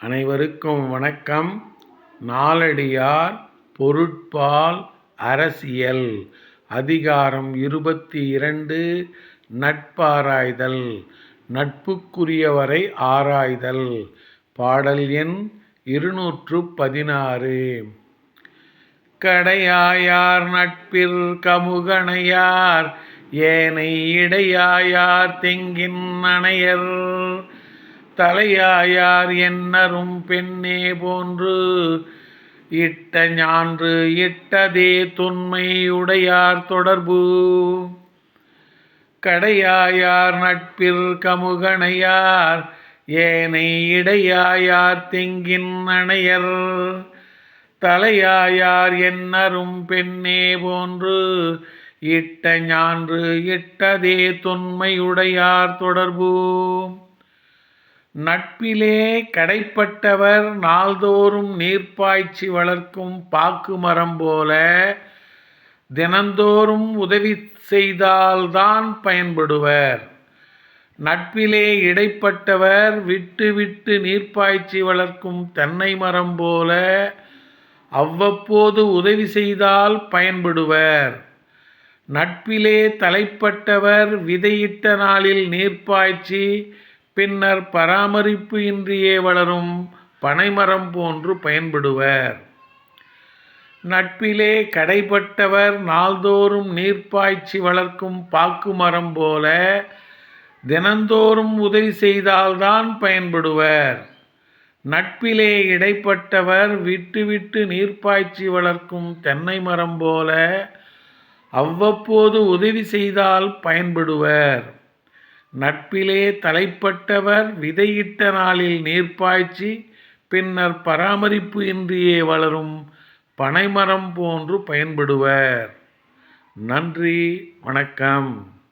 அனைவருக்கும் வணக்கம். நாலடியார் பொருட்பால் அரசியல் அதிகாரம் 22 நட்பாராய்தல். நட்புக்குரியவரை ஆராய்தல். பாடல் எண் 216. கடையாயார் நட்பிற் கமுகனையார் ஏனை இடையாயார் தெங்கின் அணையர் தலையாயார் என்னரும் பெண்ணே போன்று இட்ட ஞான்று இட்டதே தொன்மை உடையார் தொடர்பு. கடையாயார் நட்பிற் கமுகனையார் ஏனை இடையாயார் தெங்கின் அணையர் தலையாயார் என்னரும் பெண்ணே போன்று இட்ட ஞான்று இட்டதே தொன்மை உடையார் தொடர்பு. நட்பிலே கடைப்பட்டவர் நாள்தோறும் நீர்ப்பாய்ச்சி வளர்க்கும் பாக்கு மரம் போல தினந்தோறும் உதவி செய்தால்தான் பயன்படுவர். நட்பிலே இடைப்பட்டவர் விட்டு விட்டு நீர்ப்பாய்ச்சி வளர்க்கும் தென்னை மரம் போல அவ்வப்போது உதவி செய்தால் பயன்படுவர். நட்பிலே தலைப்பட்டவர் விதையிட்ட நாளில் நீர்ப்பாய்ச்சி பின்னர் பராமரிப்பு இன்றியே வளரும் பனைமரம் போன்று பயன்படுவர். நட்பிலே கடைப்பட்டவர் நாள்தோறும் நீர்ப்பாய்ச்சி வளர்க்கும் பாக்கு மரம் போல தினந்தோறும் உதவி செய்தால்தான் பயன்படுவர். நட்பிலே இடைப்பட்டவர் விட்டு விட்டு நீர்ப்பாய்ச்சி வளர்க்கும் தென்னை மரம் போல அவ்வப்போது உதவி செய்தால் பயன்படுவர். நட்பிலே தலைப்பட்டவர் விதையிட்ட நாளில் நீர்ப்பாய்ச்சி பின்னர் பராமரிப்பு இன்றியே வளரும் பனைமரம் போன்று பயன்படுவர். நன்றி, வணக்கம்.